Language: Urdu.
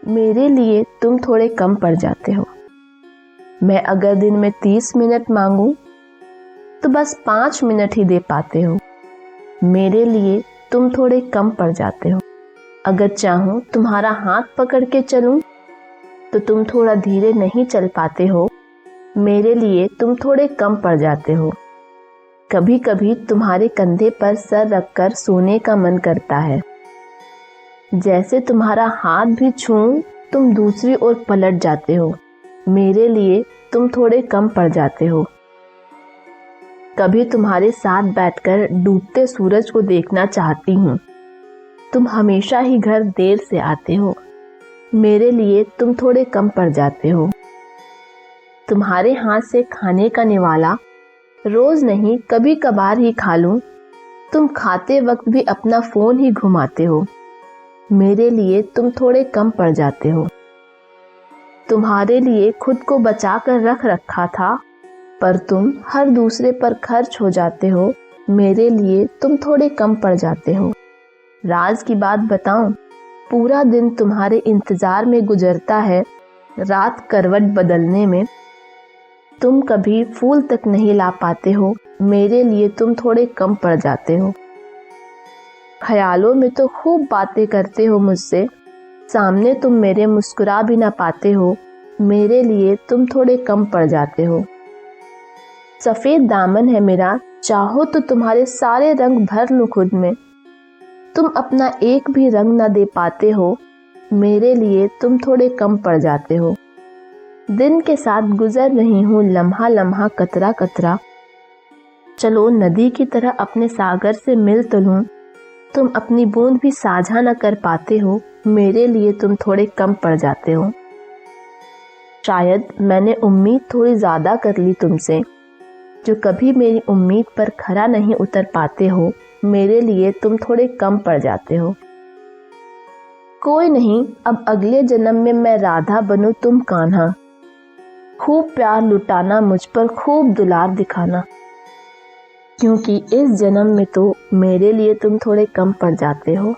میرے لیے تم تھوڑے کم پڑ جاتے ہو. میں اگر دن میں 30 منٹ مانگوں تو بس 5 منٹ ہی دے پاتے ہو. میرے لیے تم تھوڑے کم پڑ جاتے ہو. اگر چاہوں تمہارا ہاتھ پکڑ کے چلوں تو تم تھوڑا دھیرے نہیں چل پاتے ہو. میرے لیے تم تھوڑے کم پڑ جاتے ہو. کبھی کبھی تمہارے کندھے پر سر رکھ کر سونے کا من کرتا ہے. جیسے تمہارا ہاتھ بھی چھوؤں تم دوسری اور پلٹ جاتے ہو. میرے لیے تم تھوڑے کم پڑ جاتے ہو. کبھی تمہارے ساتھ بیٹھ کر ڈوبتے سورج کو دیکھنا چاہتی ہوں. تم ہمیشہ ہی گھر دیر سے آتے ہو. میرے لیے تم تھوڑے کم پڑ جاتے ہو. تمہارے ہاتھ سے کھانے کا نوالا روز نہیں کبھی کبھار ہی کھا لوں. تم کھاتے وقت بھی اپنا فون ہی گھماتے ہو. میرے لیے تم تھوڑے کم پڑ جاتے ہو. تمہارے لیے خود کو بچا کر رکھ رکھا تھا پر تم ہر دوسرے پر خرچ ہو جاتے ہو. میرے لیے تم تھوڑے کم پڑ جاتے ہو. راز کی بات بتاؤں، پورا دن تمہارے انتظار میں گزرتا ہے. رات کروٹ بدلنے میں تم کبھی پھول تک نہیں لا پاتے ہو. میرے لیے تم تھوڑے کم پڑ جاتے ہو. خیالوں میں تو خوب باتیں کرتے ہو مجھ سے، سامنے تم میرے مسکرا بھی نہ پاتے ہو. میرے لیے تم تھوڑے کم پڑ جاتے ہو. سفید دامن ہے میرا، چاہو تو تمہارے سارے رنگ بھر لوں خود میں. تم اپنا ایک بھی رنگ نہ دے پاتے ہو. میرے لیے تم تھوڑے کم پڑ جاتے ہو. دن کے ساتھ گزر رہی ہوں لمحہ لمحہ قطرہ قطرہ. چلو ندی کی طرح اپنے ساگر سے مل تو لوں. تم اپنی بوند بھی ساجھا نہ کر پاتے ہو. میرے لیے تم تھوڑے کم پڑ جاتے ہو. شاید میں نے امید تھوڑی زیادہ کر لی تم سے، جو کبھی میری امید پر کھرا نہیں اتر پاتے ہو. میرے لیے تم تھوڑے کم پڑ جاتے ہو. کوئی نہیں، اب اگلے جنم میں میں رادھا بنوں تم کانہا. خوب پیار لٹانا مجھ پر، خوب دلار دکھانا، کیونکہ اس جنم میں تو میرے لیے تم تھوڑے کم پڑ جاتے ہو.